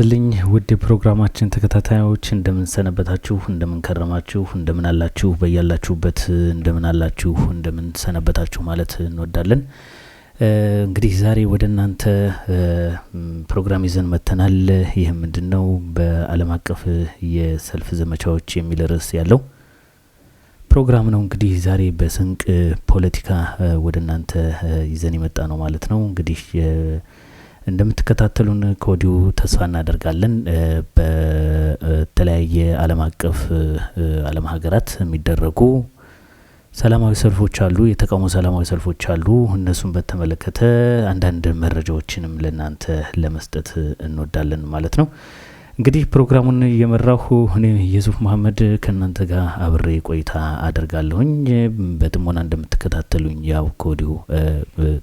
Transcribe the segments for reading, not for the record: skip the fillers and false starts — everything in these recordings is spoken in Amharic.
ልኝ ውድ ፕሮግራማችን ተከታታዮች እንደምን ሰነበታችሁ እንደምን ከረማችሁ እንደምን አላችሁ በያላችሁበት እንደምን አላችሁ እንደምን ሰነበታችሁ ማለት እንወዳለን። እንግዲህ ዛሬ ወደ እናንተ ፕሮግራም ይዘን መተናል። ይህ ምንድነው? በዓለም አቀፍ የሰልፍ ዘመቻዎች የሚል ርዕስ ያለው ፕሮግራም ነው። እንግዲህ ዛሬ በስንቅ ፖለቲካ ወደ እናንተ ይዘን የመጣ ነው ማለት ነው። እንግዲህ እንደምትከታተሉን ከወዲሁ ተስፋ እናደርጋለን። በተለያየ ዓለም አቀፍ ዓለም ሀገራት የሚደረጉ ሰላማዊ ሰልፎች አሉ፣ የተቃውሞ ሰላማዊ ሰልፎች አሉ። እነሱን በተመለከተ አንዳንድ መረጃዎችንም ለናንተ ለመስጠት እንወዳለን ማለት ነው። እንግዲህ ፕሮግራሙን እየመራሁ እኔ ኢየሱፍ መሐመድ ከናንተ ጋር አብሬ ቆይታ አደርጋለሁኝ። በጥሞና እንደምትከታተሉኝ ያው ከወዲሁ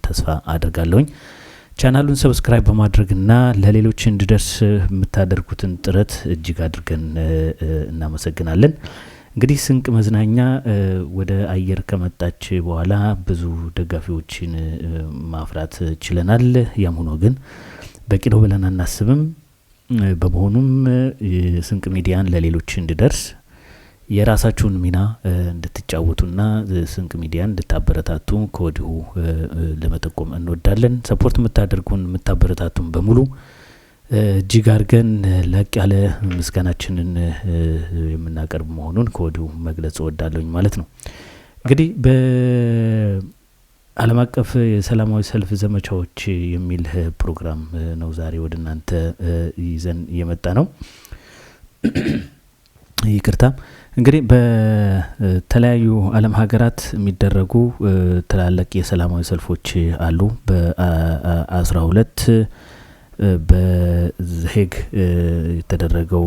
ተስፋ አደርጋለሁኝ። ቻናሉን ሰብስክራይብ በማድረግና ለሌሎች እንዲደርስ የምታደርጉትን ጥረት እጅግ አድርገን እናመሰግናለን። እንግዲህ ስንቅ መዝናኛ ወደ አየር ከመጣች በኋላ ብዙ ደጋፊዎችን ማፍራት ችለናል። ያም ሆኖ ግን በቂ ነው ብለን አናስብም። በመሆኑም ስንቅ ሚዲያን ለሌሎች እንዲደርስ የራሳችሁን ሚና እንድትጫወቱና ስንቅ ሚዲያን እንድታበረታቱ ከወዲሁ ለመጠቆም እንወዳለን። ሰፖርት የምታበረታቱን በሙሉ እጅግ አድርገን ላቅ ያለ ምስጋናችንን የምናቀርብ መሆኑን ከወዲሁ መግለጽ እወዳለሁኝ ማለት ነው። እንግዲህ በዓለም አቀፍ የሰላማዊ ሰልፍ ዘመቻዎች የሚል ፕሮግራም ነው ዛሬ ወደ እናንተ ይዘን የመጣ ነው። ይቅርታ። እንግዲህ በተለያዩ ዓለም ሀገራት የሚደረጉ ትላልቅ የሰላማዊ ሰልፎች አሉ። በ12 በዘሄግ የተደረገው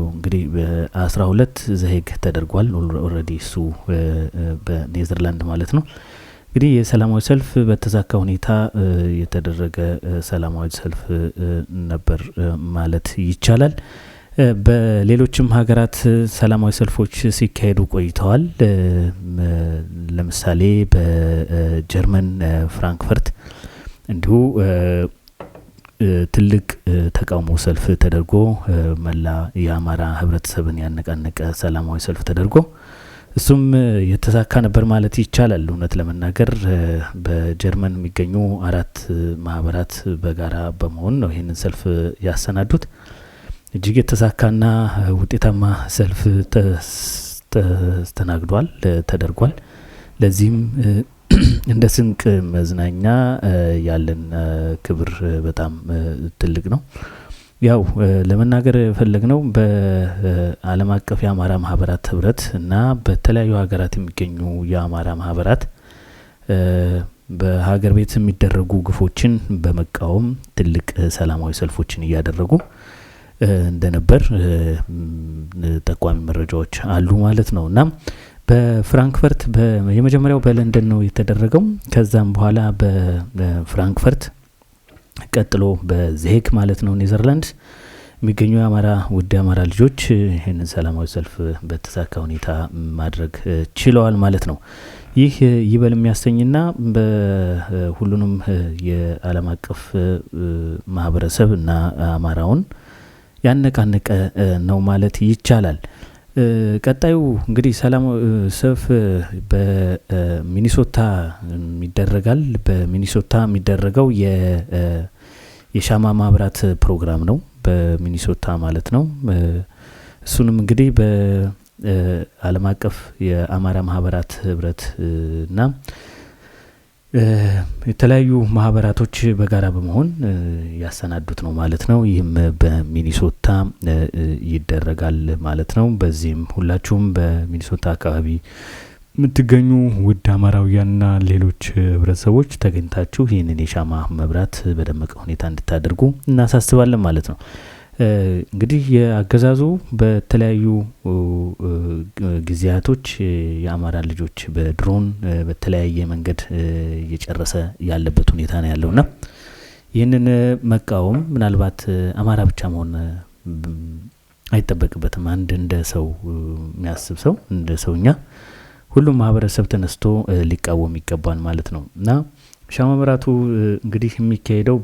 እንግዲህ በ12 ዘሄግ ተደርጓል። ኦልሬዲ እሱ በኔዘርላንድ ማለት ነው። እንግዲህ የሰላማዊ ሰልፍ በተሳካ ሁኔታ የተደረገ ሰላማዊ ሰልፍ ነበር ማለት ይቻላል። በሌሎችም ሀገራት ሰላማዊ ሰልፎች ሲካሄዱ ቆይተዋል። ለምሳሌ በጀርመን ፍራንክፈርት እንዲሁ ትልቅ ተቃውሞ ሰልፍ ተደርጎ መላ የአማራ ህብረተሰብን ያነቃነቀ ሰላማዊ ሰልፍ ተደርጎ እሱም የተሳካ ነበር ማለት ይቻላል። እውነት ለመናገር በጀርመን የሚገኙ 4 ማህበራት በጋራ በመሆን ነው ይህንን ሰልፍ ያሰናዱት። እጅግ የተሳካና ውጤታማ ሰልፍ ተደርጓል። ለዚህም እንደ ስንቅ መዝናኛ ያለን ክብር በጣም ትልቅ ነው። ያው ለመናገር የፈለግነው በዓለም አቀፍ የአማራ ማህበራት ህብረት እና በተለያዩ ሀገራት የሚገኙ የአማራ ማህበራት በሀገር ቤት የሚደረጉ ግፎችን በመቃወም ትልቅ ሰላማዊ ሰልፎችን እያደረጉ እንደነበር ጠቋሚ መረጃዎች አሉ ማለት ነው። እና በፍራንክፈርት የመጀመሪያው በለንደን ነው የተደረገው። ከዛም በኋላ በፍራንክፈርት ቀጥሎ በዜግ ማለት ነው ኔዘርላንድስ የሚገኙ ውድ የአማራ ልጆች ይህንን ሰላማዊ ሰልፍ በተሳካ ሁኔታ ማድረግ ችለዋል ማለት ነው። ይህ ይበል የሚያሰኝና በሁሉንም የዓለም አቀፍ ማህበረሰብ እና አማራውን ያነቃነቀ ነው ማለት ይቻላል። ቀጣዩ እንግዲህ ሰላማዊ ሰልፍ በሚኒሶታ ይደረጋል። በሚኒሶታ የሚደረገው የሻማ ማብራት ፕሮግራም ነው፣ በሚኒሶታ ማለት ነው። እሱንም እንግዲህ በዓለም አቀፍ የአማራ ማህበራት ህብረት እና የተለያዩ ማህበራቶች በጋራ በመሆን ያሰናዱት ነው ማለት ነው። ይህም በሚኒሶታ ይደረጋል ማለት ነው። በዚህም ሁላችሁም በሚኒሶታ አካባቢ የምትገኙ ውድ አማራውያንና ሌሎች ህብረተሰቦች ተገኝታችሁ ይህንን የሻማ መብራት በደመቀ ሁኔታ እንድታደርጉ እናሳስባለን ማለት ነው። እንግዲህ የአገዛዙ በተለያዩ ጊዜያቶች የአማራ ልጆች በድሮን በተለያየ መንገድ እየጨረሰ ያለበት ሁኔታ ነው ያለውና ይህንን መቃወም ምናልባት አማራ ብቻ መሆን አይጠበቅበትም። አንድ እንደ ሰው የሚያስብ ሰው እንደ ሰውኛ ሁሉም ማህበረሰብ ተነስቶ ሊቃወም ይገባል ማለት ነው። እና ሻማ መብራቱ እንግዲህ የሚካሄደው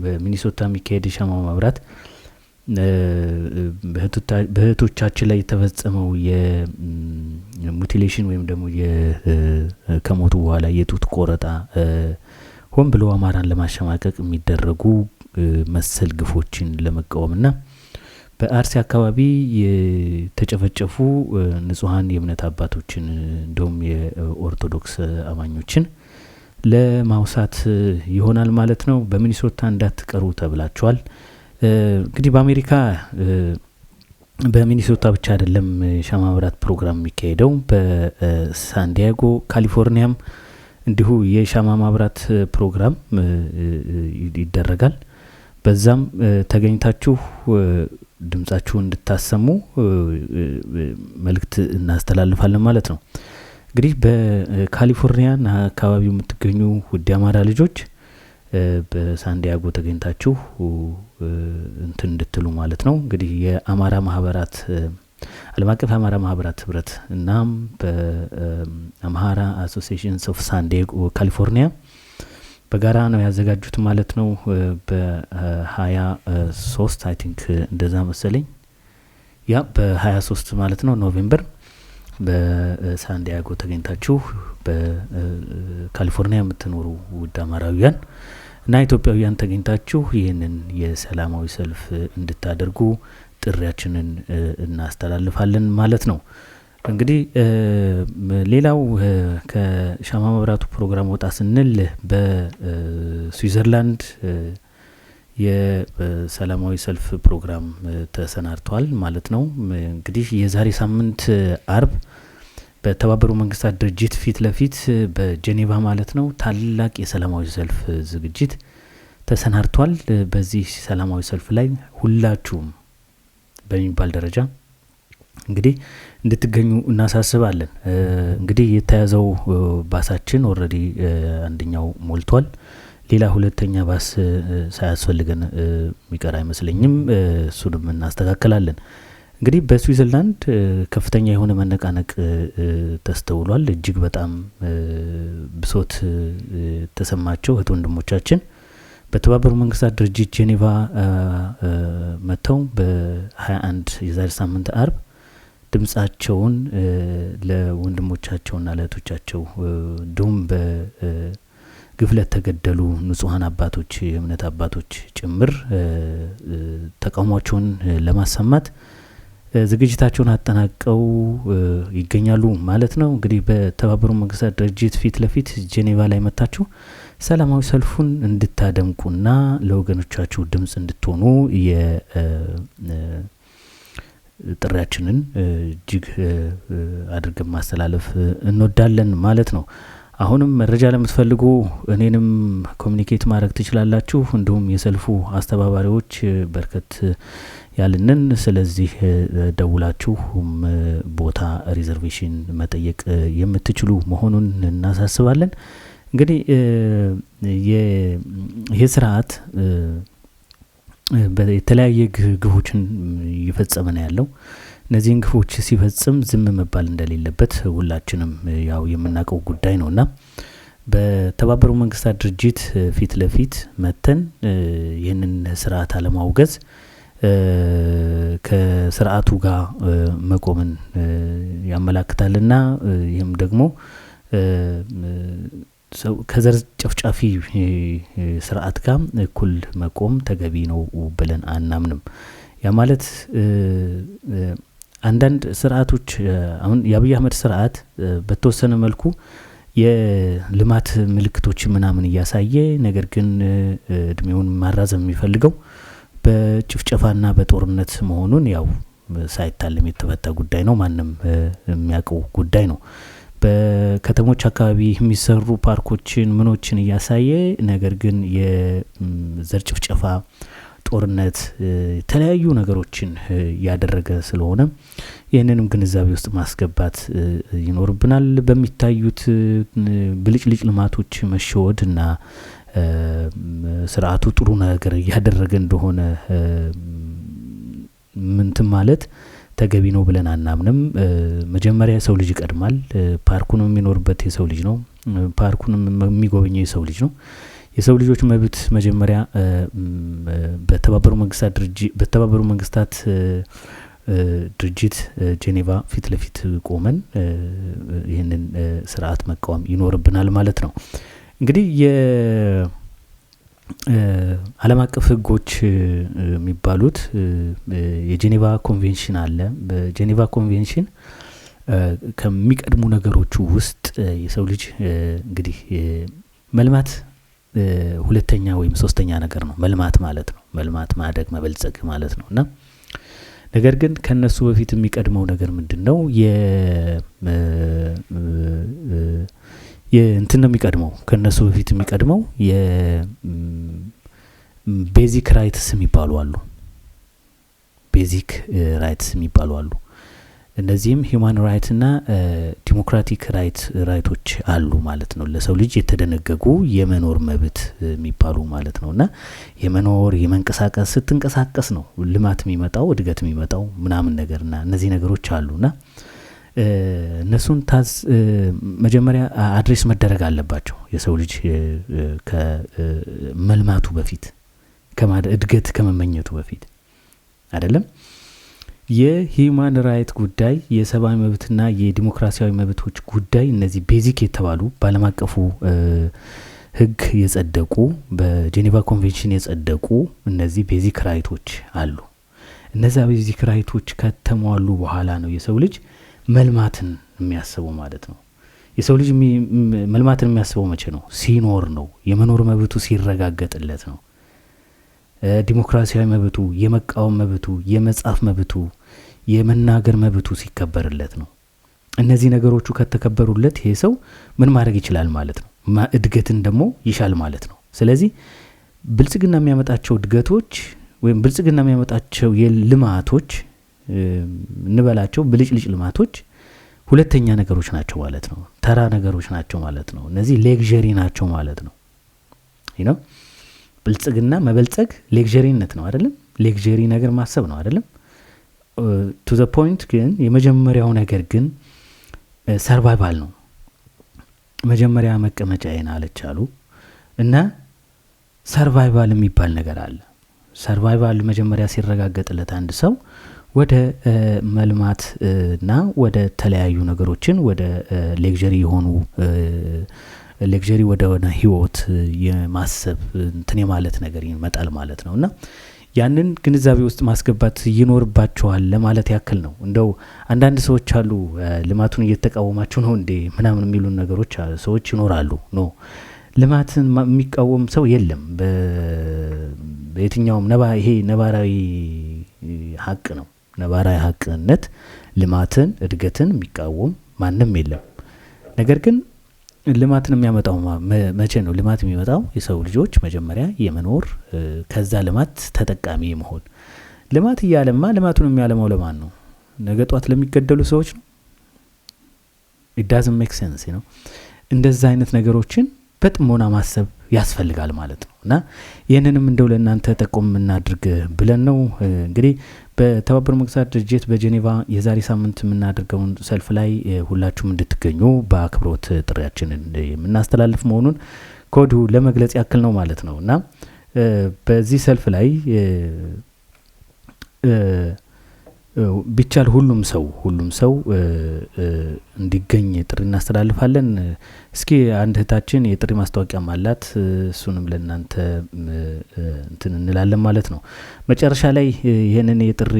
በሚኒሶታ የሚካሄድ ሻማ መብራት በእህቶቻችን ላይ የተፈጸመው የሙቲሌሽን ወይም ደግሞ ከሞቱ በኋላ የጡት ቆረጣ ሆን ብሎ አማራን ለማሸማቀቅ የሚደረጉ መሰል ግፎችን ለመቃወምና በአርሲ አካባቢ የተጨፈጨፉ ንጹሃን የእምነት አባቶችን እንደውም የኦርቶዶክስ አማኞችን ለማውሳት ይሆናል ማለት ነው። በሚኒሶታ እንዳትቀሩ ተብላችኋል። እንግዲህ በሚኒሶታ ብቻ አይደለም ሻማ ማብራት ፕሮግራም የሚካሄደው፣ በሳንዲያጎ ካሊፎርኒያም እንዲሁ የሻማ ማብራት ፕሮግራም ይደረጋል። በዛም ተገኝታችሁ ድምጻችሁን እንድታሰሙ መልእክት እናስተላልፋለን ማለት ነው። እንግዲህ በካሊፎርኒያና አካባቢው የምትገኙ ውድ አማራ ልጆች በሳንዲያጎ ተገኝታችሁ እንትን እንድትሉ ማለት ነው። እንግዲህ የአማራ ማህበራት ዓለም አቀፍ የአማራ ማህበራት ህብረት እናም በአምሃራ አሶሲዬሽንስ ኦፍ ሳንዲያጎ ካሊፎርኒያ በጋራ ነው ያዘጋጁት ማለት ነው። በ23 አይ ቲንክ እንደዛ መሰለኝ በ23 ማለት ነው ኖቬምበር በሳንዲያጎ ተገኝታችሁ በካሊፎርኒያ የምትኖሩ ውድ አማራውያን እና ኢትዮጵያውያን ተገኝታችሁ ይህንን የሰላማዊ ሰልፍ እንድታደርጉ ጥሪያችንን እናስተላልፋለን ማለት ነው። እንግዲህ ሌላው ከሻማ ማብራቱ ፕሮግራም ወጣ ስንል በስዊዘርላንድ የሰላማዊ ሰልፍ ፕሮግራም ተሰናድቷል ማለት ነው። እንግዲህ የዛሬ ሳምንት አርብ በተባበሩ መንግስታት ድርጅት ፊት ለፊት በጄኔቫ ማለት ነው ታላቅ የሰላማዊ ሰልፍ ዝግጅት ተሰናድቷል። በዚህ ሰላማዊ ሰልፍ ላይ ሁላችሁም በሚባል ደረጃ እንግዲህ እንድትገኙ እናሳስባለን። እንግዲህ የተያዘው ባሳችን ኦልሬዲ አንደኛው ሞልቷል። ሌላ ሁለተኛ ባስ ሳያስፈልገን የሚቀር አይመስለኝም። እሱንም እናስተካክላለን። እንግዲህ በስዊዘርላንድ ከፍተኛ የሆነ መነቃነቅ ተስተውሏል። እጅግ በጣም ብሶት ተሰማቸው እህት ወንድሞቻችን በተባበሩ መንግስታት ድርጅት ጄኔቫ መጥተው በ21 የዛሬ ሳምንት አርብ ድምጻቸውን ለወንድሞቻቸውና ለእህቶቻቸው እንዲሁም በግፍለት ተገደሉ ንጹሃን አባቶች የእምነት አባቶች ጭምር ተቃውሟቸውን ለማሰማት ዝግጅታቸውን አጠናቀው ይገኛሉ ማለት ነው። እንግዲህ በተባበሩ መንግስታት ድርጅት ፊት ለፊት ጄኔቫ ላይ መጣችሁ ሰላማዊ ሰልፉን እንድታደምቁና ለወገኖቻችሁ ድምጽ እንድትሆኑ ጥሪያችንን እጅግ አድርገን ማስተላለፍ እንወዳለን ማለት ነው። አሁንም መረጃ ለምትፈልጉ እኔንም ኮሚኒኬት ማድረግ ትችላላችሁ። እንዲሁም የሰልፉ አስተባባሪዎች በርከት ያልንን፣ ስለዚህ ደውላችሁም ቦታ ሪዘርቬሽን መጠየቅ የምትችሉ መሆኑን እናሳስባለን። እንግዲህ ይህ ስርዓት በተለያየ ግፎችን እየፈጸመ ነው ያለው። እነዚህን ግፎች ሲፈጽም ዝም መባል እንደሌለበት ሁላችንም ያው የምናውቀው ጉዳይ ነውና በተባበሩ መንግስታት ድርጅት ፊት ለፊት መተን ይህንን ስርዓት አለማውገዝ ከስርዓቱ ጋር መቆምን ያመላክታልና ይህም ደግሞ ከዘር ጨፍጫፊ ስርዓት ጋር እኩል መቆም ተገቢ ነው ብለን አናምንም። ያ ማለት አንዳንድ ስርዓቶች አሁን የአብይ አህመድ ስርዓት በተወሰነ መልኩ የልማት ምልክቶች ምናምን እያሳየ ነገር ግን እድሜውን ማራዘም የሚፈልገው በጭፍጨፋና በጦርነት መሆኑን ያው ሳይታለም የተፈታ ጉዳይ ነው። ማንም የሚያውቀው ጉዳይ ነው። በከተሞች አካባቢ የሚሰሩ ፓርኮችን ምኖችን እያሳየ ነገር ግን የዘር ጭፍጨፋ፣ ጦርነት፣ የተለያዩ ነገሮችን ያደረገ ስለሆነ ይህንንም ግንዛቤ ውስጥ ማስገባት ይኖርብናል። በሚታዩት ብልጭልጭ ልማቶች መሸወድ እና ስርዓቱ ጥሩ ነገር እያደረገ እንደሆነ ምንትን ማለት ተገቢ ነው ብለን አናምንም። መጀመሪያ የሰው ልጅ ይቀድማል። ፓርኩን የሚኖርበት የሰው ልጅ ነው። ፓርኩን የሚጎበኘው የሰው ልጅ ነው። የሰው ልጆች መብት መጀመሪያ በተባበሩ መንግስታት ድርጅት ጄኔቫ ፊት ለፊት ቆመን ይህንን ስርዓት መቃወም ይኖርብናል ማለት ነው። እንግዲህ የዓለም አቀፍ ህጎች የሚባሉት የጄኔቫ ኮንቬንሽን አለ። በጄኔቫ ኮንቬንሽን ከሚቀድሙ ነገሮቹ ውስጥ የሰው ልጅ እንግዲህ መልማት ሁለተኛ ወይም ሶስተኛ ነገር ነው። መልማት ማለት ነው። መልማት ማደግ መበልጸግ ማለት ነው። እና ነገር ግን ከነሱ በፊት የሚቀድመው ነገር ምንድነው? እንትን ነው የሚቀድመው። ከነሱ በፊት የሚቀድመው የቤዚክ ራይትስ የሚባሉ አሉ። ቤዚክ ራይትስ የሚባሉ አሉ። እነዚህም ሂውማን ራይት እና ዲሞክራቲክ ራይቶች አሉ ማለት ነው። ለሰው ልጅ የተደነገጉ የመኖር መብት የሚባሉ ማለት ነው። እና የመኖር የመንቀሳቀስ ስትንቀሳቀስ ነው ልማት የሚመጣው እድገት የሚመጣው ምናምን ነገርና እነዚህ ነገሮች አሉና እነሱን መጀመሪያ አድሬስ መደረግ አለባቸው። የሰው ልጅ ከመልማቱ በፊት እድገት ከመመኘቱ በፊት አይደለም። የሂውማን ራይት ጉዳይ የሰብአዊ መብትና የዲሞክራሲያዊ መብቶች ጉዳይ እነዚህ ቤዚክ የተባሉ በዓለም አቀፉ ህግ የጸደቁ በጄኔቫ ኮንቬንሽን የጸደቁ እነዚህ ቤዚክ ራይቶች አሉ። እነዚያ ቤዚክ ራይቶች ከተሟሉ በኋላ ነው የሰው ልጅ መልማትን የሚያስበው ማለት ነው። የሰው ልጅ መልማትን የሚያስበው መቼ ነው? ሲኖር ነው። የመኖር መብቱ ሲረጋገጥለት ነው። ዲሞክራሲያዊ መብቱ፣ የመቃወም መብቱ፣ የመጻፍ መብቱ፣ የመናገር መብቱ ሲከበርለት ነው። እነዚህ ነገሮቹ ከተከበሩለት ይሄ ሰው ምን ማድረግ ይችላል ማለት ነው? እድገትን ደግሞ ይሻል ማለት ነው። ስለዚህ ብልጽግና የሚያመጣቸው እድገቶች ወይም ብልጽግና የሚያመጣቸው የልማቶች እንበላቸው ብልጭልጭ ልማቶች ሁለተኛ ነገሮች ናቸው ማለት ነው። ተራ ነገሮች ናቸው ማለት ነው። እነዚህ ሌግዠሪ ናቸው ማለት ነው። ብልጽግና መበልጸግ ሌግዠሪነት ነው አይደለም? ሌግዠሪ ነገር ማሰብ ነው አይደለም? ቱ ዘ ፖይንት ግን የመጀመሪያው ነገር ግን ሰርቫይቫል ነው። መጀመሪያ መቀመጫዬን አለች አሉ እና ሰርቫይቫል የሚባል ነገር አለ። ሰርቫይቫል መጀመሪያ ሲረጋገጥለት አንድ ሰው ወደ መልማት እና ወደ ተለያዩ ነገሮችን ወደ ሌግዠሪ የሆኑ ሌግዠሪ ወደ ሆነ ህይወት የማሰብ እንትን የማለት ነገር ይመጣል ማለት ነው። እና ያንን ግንዛቤ ውስጥ ማስገባት ይኖርባቸዋል ለማለት ያክል ነው። እንደው አንዳንድ ሰዎች አሉ ልማቱን እየተቃወማችሁ ነው እንዴ ምናምን የሚሉን ነገሮች ሰዎች ይኖራሉ። ኖ ልማትን የሚቃወም ሰው የለም። በየትኛውም ይሄ ነባራዊ ሀቅ ነው። ነባራዊ ሀቅነት ልማትን እድገትን የሚቃወም ማንም የለም። ነገር ግን ልማትን የሚያመጣው መቼ ነው? ልማት የሚመጣው የሰው ልጆች መጀመሪያ የመኖር ከዛ ልማት ተጠቃሚ የመሆን ልማት እያለማ ልማቱን የሚያለማው ለማን ነው? ነገ ጧት ለሚገደሉ ሰዎች ነው። it doesn't make sense ነው። እንደዛ አይነት ነገሮችን በጥሞና ማሰብ ያስፈልጋል ማለት ነው። እና ይህንንም እንደው ለእናንተ ጠቆም እናድርግ ብለን ነው እንግዲህ በተባበሩ መንግስታት ድርጅት በጄኔቫ የዛሬ ሳምንት የምናደርገውን ሰልፍ ላይ ሁላችሁም እንድትገኙ በአክብሮት ጥሪያችንን የምናስተላልፍ መሆኑን ከወዲሁ ለመግለጽ ያክል ነው ማለት ነው። እና በዚህ ሰልፍ ላይ ቢቻል ሁሉም ሰው እንዲገኝ ጥሪ እናስተላልፋለን። እስኪ አንድ እህታችን የጥሪ ማስታወቂያ አላት፣ እሱንም ለእናንተ እንትን እንላለን ማለት ነው። መጨረሻ ላይ ይሄንን የጥሪ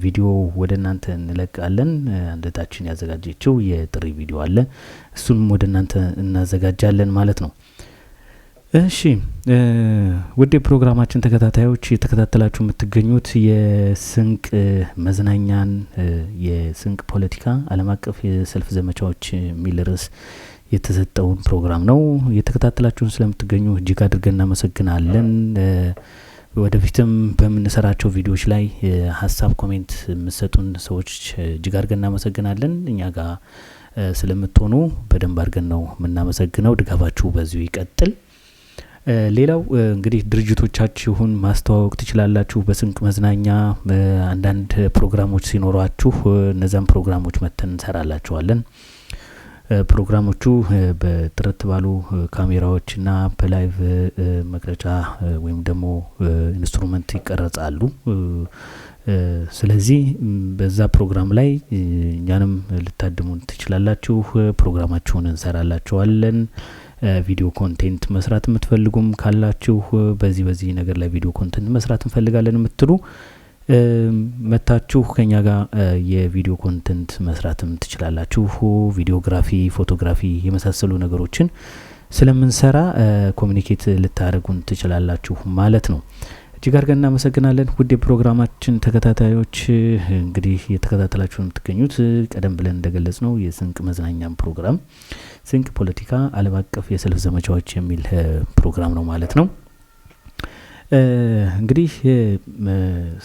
ቪዲዮ ወደ እናንተ እንለቃለን። አንድ እህታችን ያዘጋጀችው የጥሪ ቪዲዮ አለ፣ እሱንም ወደ እናንተ እናዘጋጃለን ማለት ነው። እሺ ውድ ፕሮግራማችን ተከታታዮች የተከታተላችሁ የምትገኙት የስንቅ መዝናኛን የስንቅ ፖለቲካ ዓለም አቀፍ የሰልፍ ዘመቻዎች የሚል ርዕስ የተሰጠውን ፕሮግራም ነው። የተከታተላችሁን ስለምትገኙ እጅግ አድርገን እናመሰግናለን። ወደፊትም በምንሰራቸው ቪዲዮዎች ላይ ሀሳብ ኮሜንት የምትሰጡን ሰዎች እጅግ አድርገን እናመሰግናለን። እኛ ጋር ስለምትሆኑ በደንብ አድርገን ነው የምናመሰግነው። ድጋፋችሁ በዚሁ ይቀጥል። ሌላው እንግዲህ ድርጅቶቻችሁን ማስተዋወቅ ትችላላችሁ። በስንቅ መዝናኛ አንዳንድ ፕሮግራሞች ሲኖሯችሁ እነዛን ፕሮግራሞች መተን እንሰራላችኋለን። ፕሮግራሞቹ በጥርት ባሉ ካሜራዎችና በላይቭ መቅረጫ ወይም ደግሞ ኢንስትሩመንት ይቀረጻሉ። ስለዚህ በዛ ፕሮግራም ላይ እኛንም ልታድሙን ትችላላችሁ። ፕሮግራማችሁን እንሰራላችኋለን። ቪዲዮ ኮንቴንት መስራት የምትፈልጉም ካላችሁ በዚህ ነገር ላይ ቪዲዮ ኮንቴንት መስራት እንፈልጋለን የምትሉ መታችሁ ከኛ ጋር የቪዲዮ ኮንቴንት መስራትም ትችላላችሁ። ቪዲዮግራፊ፣ ፎቶግራፊ የመሳሰሉ ነገሮችን ስለምንሰራ ኮሙኒኬት ልታደርጉን ትችላላችሁ ማለት ነው። እጅግ አድርገን እናመሰግናለን። ውድ የፕሮግራማችን ተከታታዮች እንግዲህ የተከታተላችሁ የምትገኙት ቀደም ብለን እንደገለጽ ነው የስንቅ መዝናኛም ፕሮግራም ስንቅ ፖለቲካ ዓለም አቀፍ የሰልፍ ዘመቻዎች የሚል ፕሮግራም ነው ማለት ነው። እንግዲህ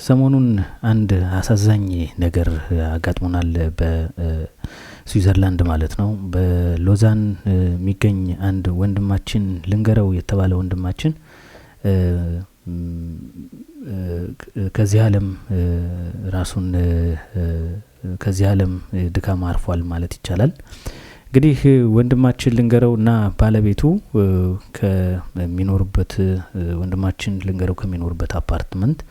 ሰሞኑን አንድ አሳዛኝ ነገር አጋጥሞናል በስዊዘርላንድ ማለት ነው። በሎዛን የሚገኝ አንድ ወንድማችን ልንገረው የተባለ ወንድማችን ከዚህ ዓለም ራሱን ከዚህ ዓለም ድካም አርፏል ማለት ይቻላል። እንግዲህ ወንድማችን ልንገረውና ባለቤቱ ከሚኖርበት ወንድማችን ልንገረው ከሚኖርበት አፓርትመንት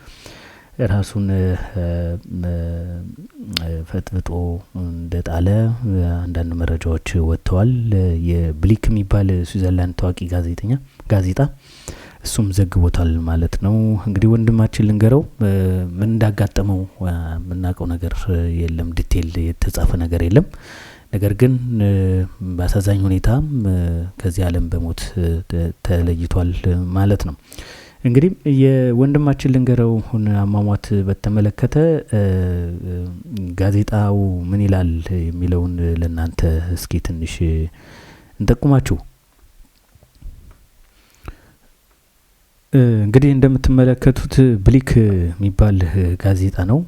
ራሱን ፈጥብጦ እንደጣለ አንዳንድ መረጃዎች ወጥተዋል። የብሊክ የሚባል ስዊዘርላንድ ታዋቂ ጋዜጣ እሱም ዘግቦታል ማለት ነው። እንግዲህ ወንድማችን ልንገረው ምን እንዳጋጠመው የምናውቀው ነገር የለም። ዲቴል የተጻፈ ነገር የለም። ነገር ግን በአሳዛኝ ሁኔታ ከዚህ ዓለም በሞት ተለይቷል ማለት ነው። እንግዲህ የወንድማችን ልንገረው አሟሟት በተመለከተ ጋዜጣው ምን ይላል የሚለውን ለናንተ እስኪ ትንሽ እንጠቁማችሁ። እንግዲህ እንደምትመለከቱት ብሊክ የሚባል ጋዜጣ ነው።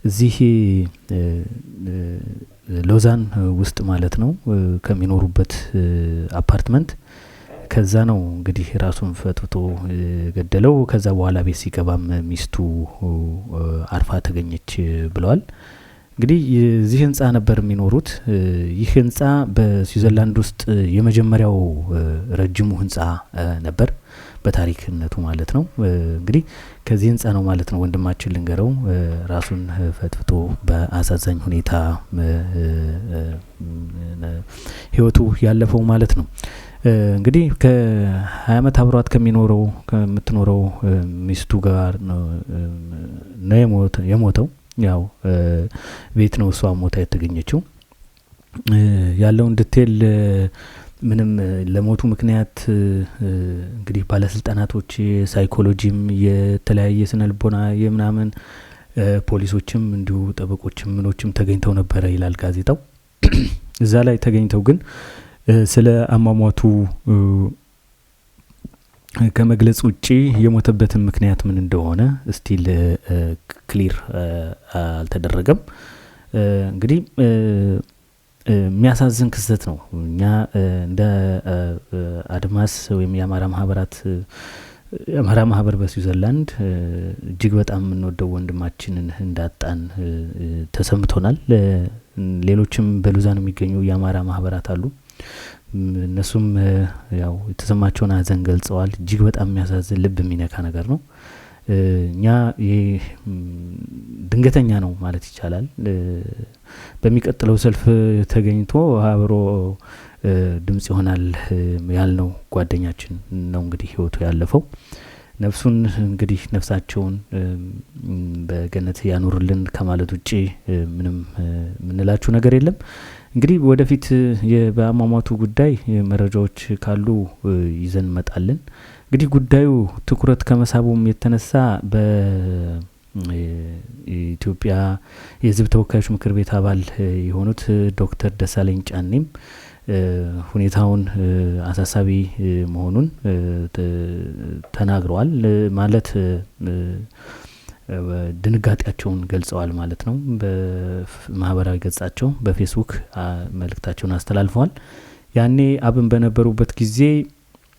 እዚህ ሎዛን ውስጥ ማለት ነው ከሚኖሩበት አፓርትመንት ከዛ ነው እንግዲህ ራሱን ፈጥቶ ገደለው። ከዛ በኋላ ቤት ሲገባም ሚስቱ አርፋ ተገኘች ብለዋል። እንግዲህ እዚህ ህንጻ ነበር የሚኖሩት። ይህ ህንጻ በስዊዘርላንድ ውስጥ የመጀመሪያው ረጅሙ ህንጻ ነበር በታሪክነቱ ማለት ነው። እንግዲህ ከዚህ ህንጻ ነው ማለት ነው ወንድማችን ልንገረው ራሱን ፈጥፍቶ በአሳዛኝ ሁኔታ ህይወቱ ያለፈው ማለት ነው። እንግዲህ ከ20 አመት አብሯት ከምትኖረው ሚስቱ ጋር ነው የሞተው። ያው ቤት ነው እሷ ሞታ የተገኘችው። ያለውን ዲቴል ምንም ለሞቱ ምክንያት እንግዲህ ባለስልጣናቶች ሳይኮሎጂም የተለያየ ስነልቦና የምናምን ፖሊሶችም እንዲሁ ጠበቆችም ምኖችም ተገኝተው ነበረ ይላል ጋዜጣው። እዛ ላይ ተገኝተው ግን ስለ አሟሟቱ ከመግለጽ ውጪ የሞተበትን ምክንያት ምን እንደሆነ ስቲል ክሊር አልተደረገም። እንግዲህ የሚያሳዝን ክስተት ነው። እኛ እንደ አድማስ ወይም የአማራ ማህበር በስዊዘርላንድ እጅግ በጣም የምንወደው ወንድማችንን እንዳጣን ተሰምቶናል። ሌሎችም በሉዛን የሚገኙ የአማራ ማህበራት አሉ። እነሱም ያው የተሰማቸውን ሀዘን ገልጸዋል። እጅግ በጣም የሚያሳዝን ልብ የሚነካ ነገር ነው። እኛ ድንገተኛ ነው ማለት ይቻላል። በሚቀጥለው ሰልፍ ተገኝቶ አብሮ ድምጽ ይሆናል ያልነው ጓደኛችን ነው እንግዲህ ህይወቱ ያለፈው። ነፍሱን እንግዲህ ነፍሳቸውን በገነት ያኑርልን ከማለት ውጪ ምንም ምንላችሁ ነገር የለም። እንግዲህ ወደፊት በአሟሟቱ ጉዳይ መረጃዎች ካሉ ይዘን መጣለን። እንግዲህ ጉዳዩ ትኩረት ከመሳቡም የተነሳ በኢትዮጵያ የህዝብ ተወካዮች ምክር ቤት አባል የሆኑት ዶክተር ደሳለኝ ጫኔም ሁኔታውን አሳሳቢ መሆኑን ተናግረዋል። ማለት ድንጋጤያቸውን ገልጸዋል ማለት ነው። በማህበራዊ ገጻቸው በፌስቡክ መልእክታቸውን አስተላልፈዋል። ያኔ አብን በነበሩበት ጊዜ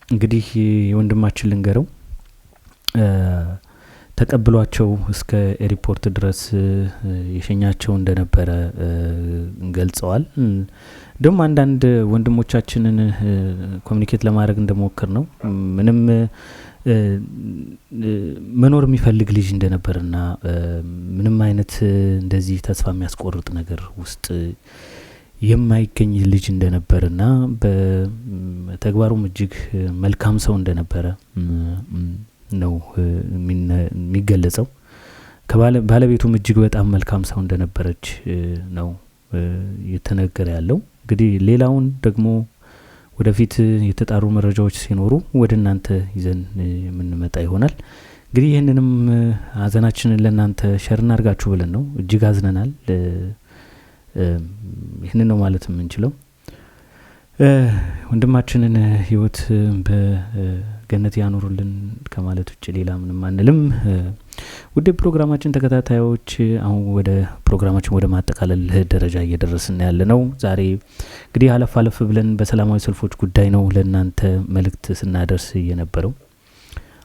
እንግዲህ የወንድማችን ልንገረው ተቀብሏቸው እስከ ኤርፖርት ድረስ የሸኛቸው እንደነበረ ገልጸዋል። ደግሞ አንዳንድ ወንድሞቻችንን ኮሙኒኬት ለማድረግ እንደሞከር ነው ምንም መኖር የሚፈልግ ልጅ እንደነበርና ምንም አይነት እንደዚህ ተስፋ የሚያስቆርጥ ነገር ውስጥ የማይገኝ ልጅ እንደነበርና በተግባሩም እጅግ መልካም ሰው እንደነበረ ነው የሚገለጸው። ከባለቤቱም እጅግ በጣም መልካም ሰው እንደነበረች ነው እየተነገረ ያለው። እንግዲህ ሌላውን ደግሞ ወደፊት የተጣሩ መረጃዎች ሲኖሩ ወደ እናንተ ይዘን የምንመጣ ይሆናል። እንግዲህ ይህንንም ሀዘናችንን ለእናንተ ሸር እናድርጋችሁ ብለን ነው። እጅግ አዝነናል። ይህንን ነው ማለት የምንችለው። ወንድማችንን ህይወት በገነት ያኖሩልን ከማለት ውጭ ሌላ ምንም አንልም። ውድ ፕሮግራማችን ተከታታዮች አሁን ወደ ፕሮግራማችን ወደ ማጠቃለል ደረጃ እየደረስን ያለ ነው። ዛሬ እንግዲህ አለፍ ብለን በሰላማዊ ሰልፎች ጉዳይ ነው ለእናንተ መልእክት ስናደርስ የነበረው።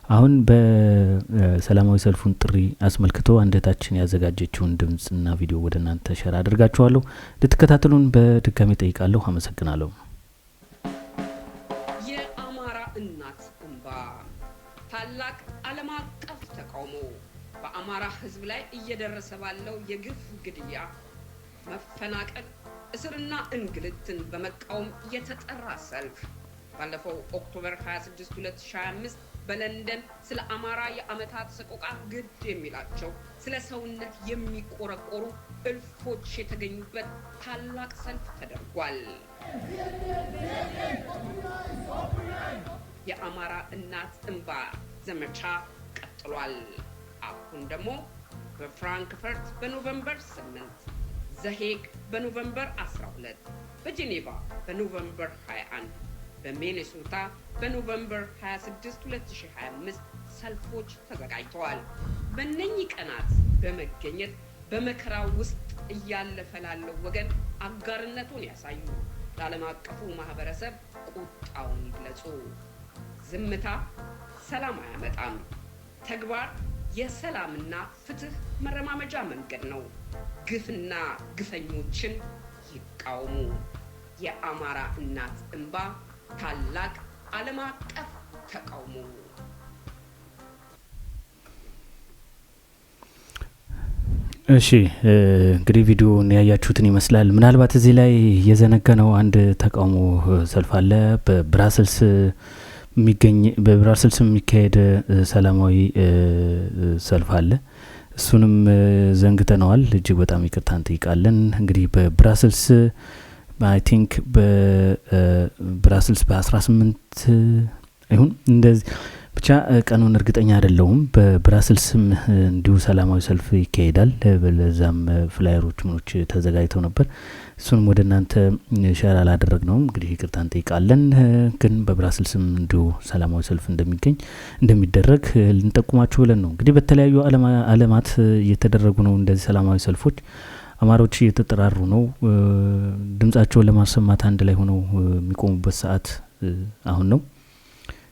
አሁን በሰላማዊ ሰልፉን ጥሪ አስመልክቶ አንደታችን ያዘጋጀችውን ድምጽና ቪዲዮ ወደ እናንተ ሸር አድርጋችኋለሁ። ልትከታተሉን በድጋሚ ጠይቃለሁ። አመሰግናለሁ። የአማራ እናት እንባ ታላቅ ዓለም አቀፍ ተቃውሞ በአማራ ህዝብ ላይ እየደረሰ ባለው የግፍ ግድያ፣ መፈናቀል፣ እስርና እንግልትን በመቃወም የተጠራ ሰልፍ ባለፈው ኦክቶበር 26 2025 በለንደን ስለ አማራ የአመታት ሰቆቃ ግድ የሚላቸው ስለ ሰውነት የሚቆረቆሩ እልፎች የተገኙበት ታላቅ ሰልፍ ተደርጓል። የአማራ እናት እንባ ዘመቻ ቀጥሏል። አሁን ደግሞ በፍራንክፈርት በኖቬምበር 8፣ ዘሄግ በኖቬምበር 12፣ በጄኔቫ በኖቬምበር 21፣ በሚኔሶታ በኖቬምበር 26 2025 ሰልፎች ተዘጋጅተዋል። በእነኚህ ቀናት በመገኘት በመከራው ውስጥ እያለፈ ላለው ወገን አጋርነቱን ያሳዩ፣ ለዓለም አቀፉ ማህበረሰብ ቁጣውን ይግለጹ። ዝምታ ሰላም አያመጣም። ተግባር የሰላምና ፍትህ መረማመጃ መንገድ ነው። ግፍና ግፈኞችን ይቃወሙ። የአማራ እናት እንባ ታላቅ ዓለም አቀፍ ተቃውሞ። እሺ እንግዲህ ቪዲዮውን ያያችሁትን ይመስላል። ምናልባት እዚህ ላይ የዘነጋነው አንድ ተቃውሞ ሰልፍ አለ። በብራስልስ የሚካሄድ ሰላማዊ ሰልፍ አለ። እሱንም ዘንግተነዋል። እጅግ በጣም ይቅርታ እንጠይቃለን። እንግዲህ በብራስልስ አይ ቲንክ በብራስልስ በ18 ይሁን እንደዚህ ብቻ ቀኑን እርግጠኛ አይደለሁም። በብራስልስም እንዲሁ ሰላማዊ ሰልፍ ይካሄዳል። ለዛም ፍላየሮች ምኖች ተዘጋጅተው ነበር። እሱንም ወደ እናንተ ሼር አላደረግነውም። እንግዲህ ይቅርታ እንጠይቃለን። ግን በብራስልስም እንዲሁ ሰላማዊ ሰልፍ እንደሚደረግ ልንጠቁማችሁ ብለን ነው። እንግዲህ በተለያዩ ዓለማት እየተደረጉ ነው እንደዚህ ሰላማዊ ሰልፎች። አማሮች እየተጠራሩ ነው። ድምጻቸውን ለማሰማት አንድ ላይ ሆነው የሚቆሙበት ሰዓት አሁን ነው።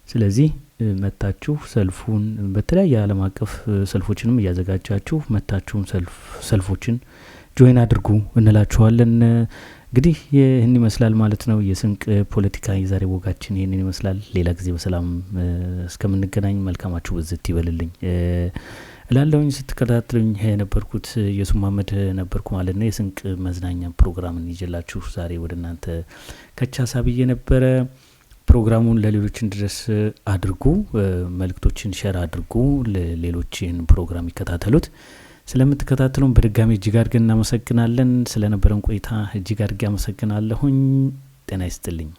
ስለዚህ መታችሁ ሰልፉን በተለያየ ዓለም አቀፍ ሰልፎችንም እያዘጋጃችሁ መታችሁም ሰልፎችን ጆይን አድርጉ እንላችኋለን። እንግዲህ ይህን ይመስላል ማለት ነው የስንቅ ፖለቲካ የዛሬ ወጋችን ይህንን ይመስላል። ሌላ ጊዜ በሰላም እስከምንገናኝ መልካማችሁ ብዝት ይበልልኝ እላለሁኝ። ስትከታተሉኝ የነበርኩት ኢየሱስ መሐመድ ነበርኩ ማለት ነው። የስንቅ መዝናኛ ፕሮግራምን ይዤላችሁ ዛሬ ወደ እናንተ ከቻሳብዬ ነበረ። ፕሮግራሙን ለሌሎች እንዲደርስ አድርጉ፣ መልእክቶችን ሼር አድርጉ፣ ለሌሎች ይህን ፕሮግራም ይከታተሉት። ስለምትከታተሉን በድጋሚ እጅግ አድርገን እናመሰግናለን። ስለነበረን ቆይታ እጅግ አድርጌ አመሰግናለሁኝ። ጤና ይስጥልኝ።